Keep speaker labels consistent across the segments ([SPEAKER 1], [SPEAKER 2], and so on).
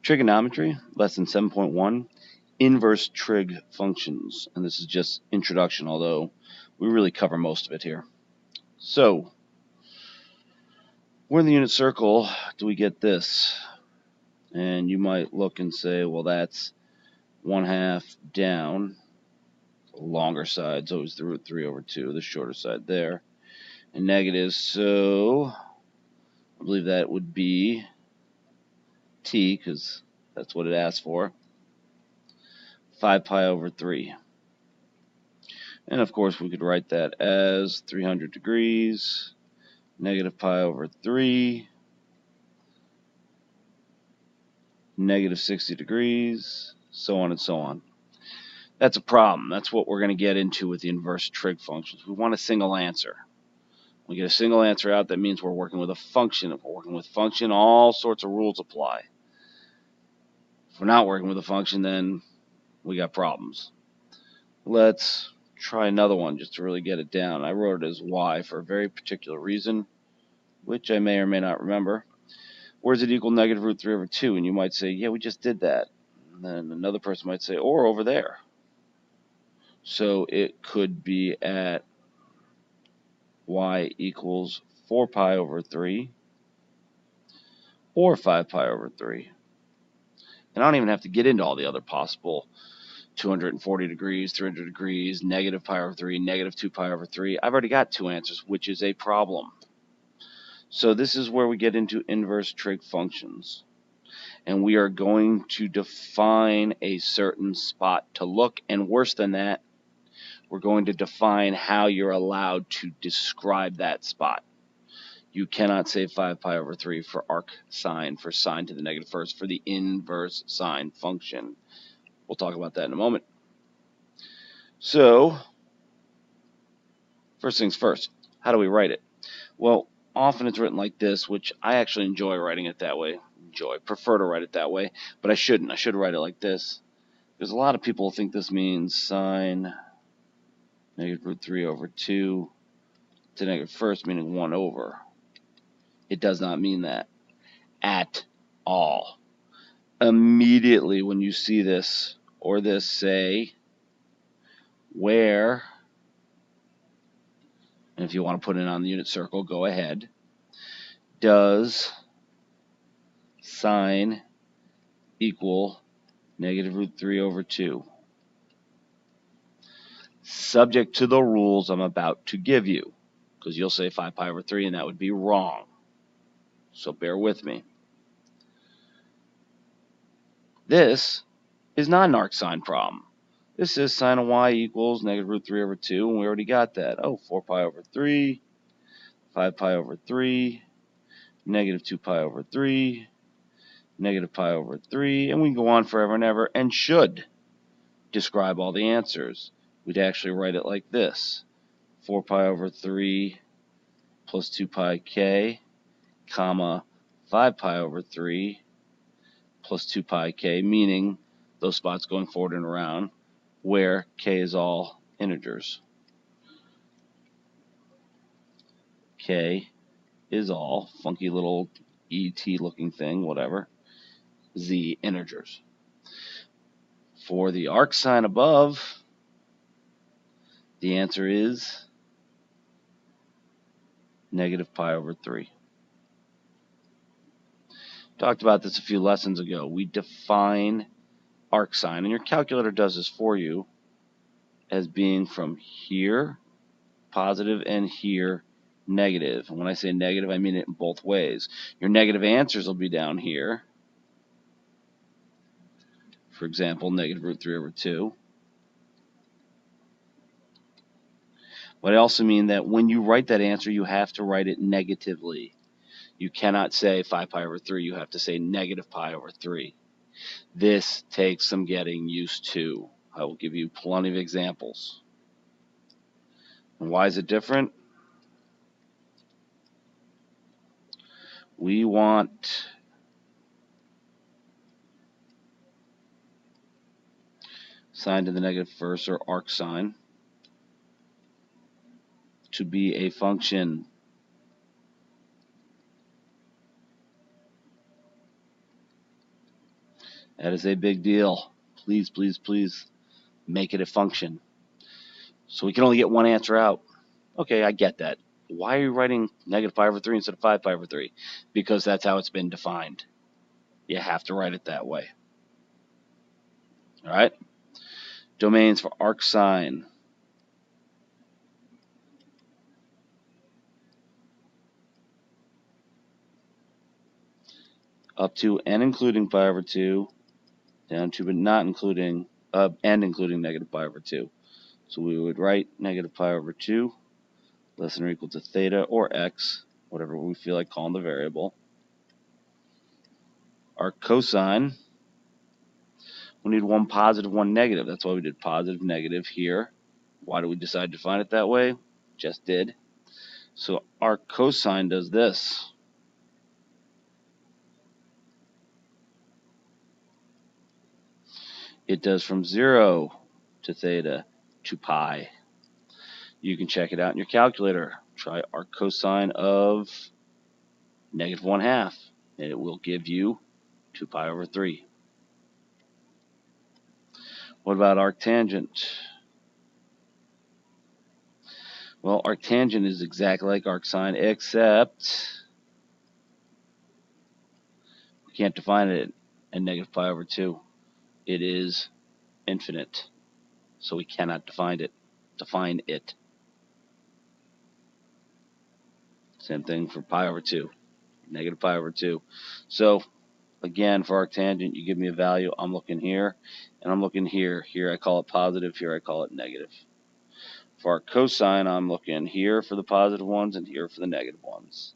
[SPEAKER 1] Trigonometry, lesson 7.1, inverse trig functions. And this is just introduction, although we really cover most of it here. So, where in the unit circle do we get this? And you might look and say, well, that's 1/2 down. The longer side's always the root 3 over 2, the shorter side there. And negative, so I believe that would be t, because that's what it asked for, 5 pi over 3. And of course we could write that as 300 degrees, negative pi over 3, negative 60 degrees, so on and so on. That's a problem. That's what we're going to get into with the inverse trig functions. We want a single answer. We get a single answer out, that means we're working with a function. If we're working with function, all sorts of rules apply. If we're not working with a function, then we got problems. Let's try another one just to really get it down. I wrote it as y for a very particular reason, which I may or may not remember. Where does it equal negative root 3 over 2? And you might say, yeah, we just did that. And then another person might say, or over there. So it could be at y equals 4 pi over 3 or 5 pi over 3. And I don't even have to get into all the other possible 240 degrees, 300 degrees, negative pi over 3, negative 2 pi over 3. I've already got two answers, which is a problem. So this is where we get into inverse trig functions. And we are going to define a certain spot to look, and worse than that, we're going to define how you're allowed to describe that spot. You cannot say 5 pi over 3 for arc sine, for sine to the negative first, for the inverse sine function. We'll talk about that in a moment. So, first things first, how do we write it? Well, often it's written like this, which I actually enjoy writing it that way. Prefer to write it that way, but I shouldn't. I should write it like this. Because a lot of people think this means sine negative root 3 over 2 to negative first, meaning 1 over. It does not mean that at all. Immediately when you see this or this, say, where, and if you want to put it on the unit circle, go ahead, does sine equal negative root 3 over 2? Subject to the rules I'm about to give you, because you'll say 5 pi over 3 and that would be wrong. So bear with me. This is not an arc sine problem. This is sine of y equals negative root 3 over 2, and we already got that. Oh, 4 pi over 3, 5 pi over 3, negative 2 pi over 3, negative pi over 3, and we can go on forever and ever, and should describe all the answers. We'd actually write it like this: 4 pi over 3 plus 2 pi k, comma, 5 pi over 3 plus 2 pi k, meaning those spots going forward and around where k is all integers. K is all, funky little ET looking thing, whatever, z integers. For the arc sine above, the answer is negative pi over 3. Talked about this a few lessons ago. We define arc sine, and your calculator does this for you, as being from here positive and here negative. And when I say negative, I mean it in both ways. Your negative answers will be down here. For example, negative root 3 over 2. But I also mean that when you write that answer, you have to write it negatively. You cannot say 5 pi over 3. You have to say negative pi over 3. This takes some getting used to. I will give you plenty of examples. And why is it different? We want sine to the negative first, or arc sine, to be a function. That is a big deal. Please, please, please make it a function. So we can only get one answer out. Okay, I get that. Why are you writing negative pi over 3 instead of 5 pi over 3? Because that's how it's been defined. You have to write it that way. All right? Domains for arc sine. Up to and including pi over 2, down to but not including, and including negative pi over 2. So we would write negative pi over 2 less than or equal to theta or x, whatever we feel like calling the variable. Our cosine, we need one positive, one negative. That's why we did positive, negative here. Why do we decide to find it that way? Just did. So our cosine does this. It does from 0 to theta to pi. You can check it out in your calculator. Try arc cosine of negative 1/2, and it will give you 2 pi over 3. What about arctangent? Well, arctangent is exactly like arc sine, except we can't define it at negative pi over 2. It is infinite, so we cannot define it. Same thing for pi over 2, negative pi over 2. So again, for arctangent, you give me a value. I'm looking here, and I'm looking here. Here I call it positive. Here I call it negative. For our cosine, I'm looking here for the positive ones and here for the negative ones.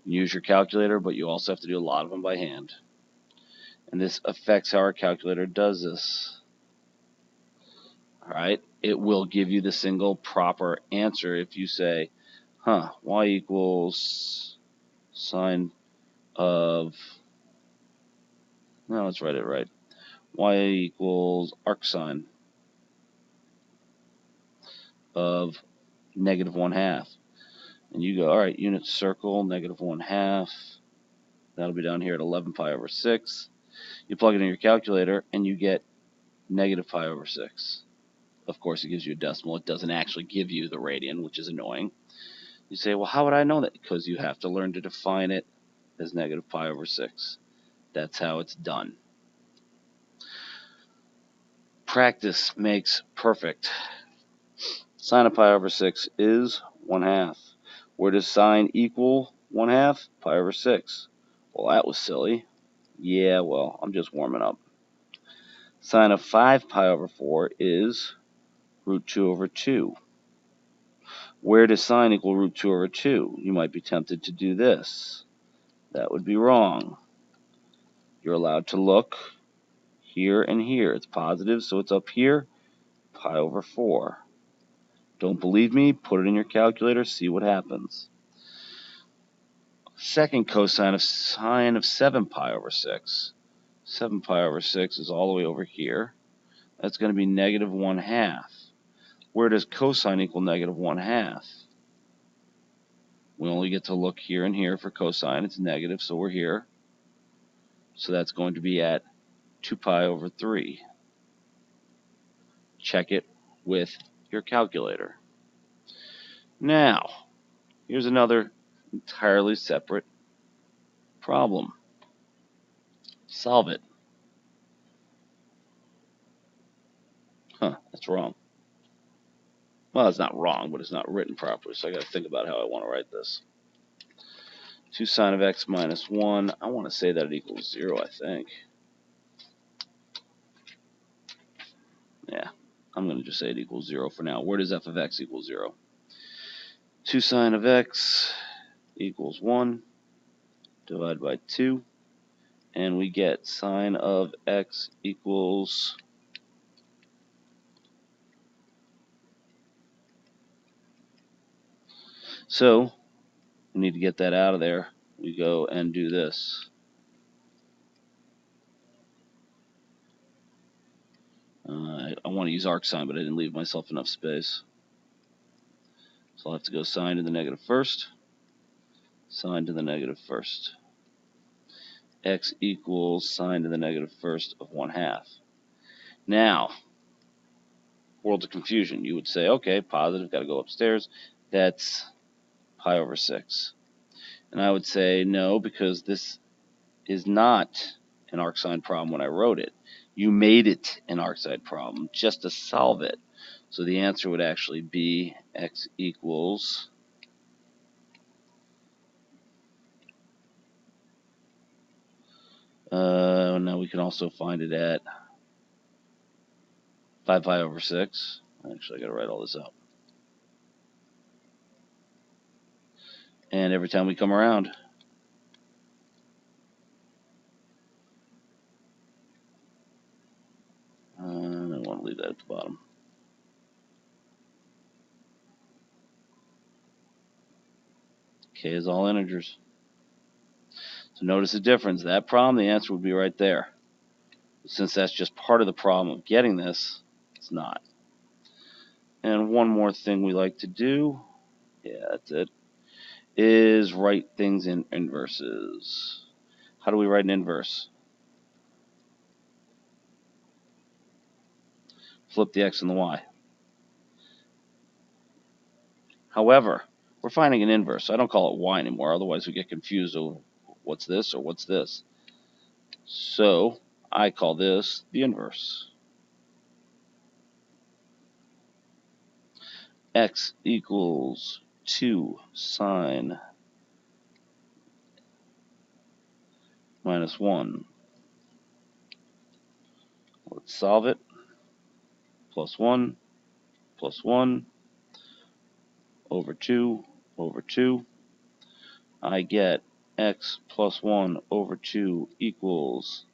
[SPEAKER 1] Use your calculator, but you also have to do a lot of them by hand. And this affects how our calculator does this. All right, it will give you the single proper answer if you say, y equals sine of, no, let's write it right. Y equals arc sine of negative 1/2. And you go, all right, unit circle, negative 1/2. That'll be down here at 11 pi over 6. You plug it in your calculator, and you get negative pi over 6. Of course, it gives you a decimal. It doesn't actually give you the radian, which is annoying. You say, well, how would I know that? Because you have to learn to define it as negative pi over 6. That's how it's done. Practice makes perfect. Sine of pi over 6 is 1/2. Where does sine equal 1/2? Pi over 6. Well, that was silly. Yeah, well, I'm just warming up. Sine of 5 pi over 4 is root 2 over 2. Where does sine equal root 2 over 2? You might be tempted to do this. That would be wrong. You're allowed to look here and here. It's positive, so it's up here, pi over 4. Don't believe me? Put it in your calculator, see what happens. Second cosine of sine of 7 pi over 6. 7 pi over 6 is all the way over here. That's going to be negative 1/2. Where does cosine equal negative 1/2? We only get to look here and here for cosine. It's negative, so we're here. So that's going to be at 2 pi over 3. Check it with your calculator. Now, here's another entirely separate problem. Solve it. That's wrong. Well, it's not wrong, but it's not written properly, so I got to think about how I want to write this. 2 sine of x minus 1. I want to say that it equals 0, I think. Yeah, I'm going to just say it equals 0 for now. Where does f of x equal 0? 2 sine of x equals 1. Divide by 2. And we get sine of x equals, so we need to get that out of there. We go and do this. I want to use arc sine, but I didn't leave myself enough space. So I'll have to go sine to the negative first, sine to the negative first. x equals sine to the negative first of 1/2. Now, world of confusion. You would say, okay, positive, got to go upstairs. That's pi over 6. And I would say no, because this is not an arc sine problem when I wrote it. You made it an arc sine problem just to solve it. So the answer would actually be x equals now we can also find it at 5 pi over 6. Actually, I got to write all this out. And every time we come around, I want to leave that at the bottom. K is all integers. So notice the difference. That problem, the answer would be right there. Since that's just part of the problem of getting this, it's not. And one more thing we like to do, yeah, that's it, is write things in inverses. How do we write an inverse? Flip the x and the y. However, we're finding an inverse, so I don't call it y anymore, otherwise we get confused over what's this or what's this. So I call this the inverse. X equals 2 sine minus 1. Let's solve it. Plus 1 over 2 over 2. I get x plus 1 over 2 equals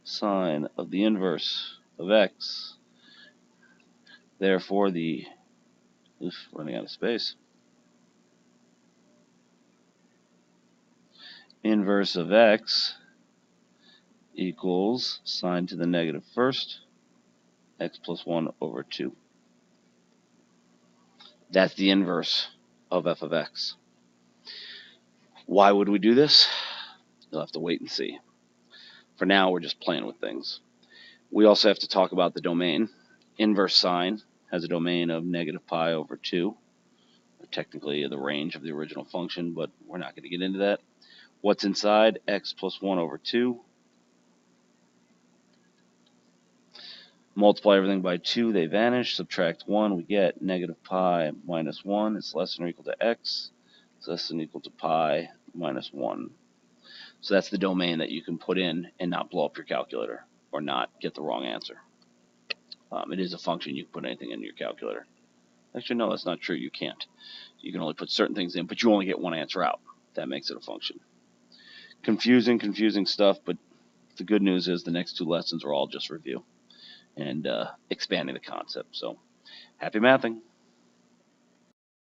[SPEAKER 1] sine of the inverse of x. Therefore, the running out of space. Inverse of x equals sine to the negative first, x plus 1 over 2. That's the inverse of f of x. Why would we do this? You'll have to wait and see. For now, we're just playing with things. We also have to talk about the domain. Inverse sine has a domain of negative pi over 2. Technically the range of the original function, but we're not going to get into that. What's inside? X plus 1 over 2. Multiply everything by 2, they vanish. Subtract 1, we get negative pi minus 1. It's less than or equal to x. It's less than or equal to pi minus 1. So that's the domain that you can put in and not blow up your calculator or not get the wrong answer. It is a function. You can put anything in your calculator. Actually, no, that's not true. You can't. You can only put certain things in, but you only get one answer out. That makes it a function. Confusing stuff, but the good news is the next 2 lessons are all just review and expanding the concept. So, happy mathing.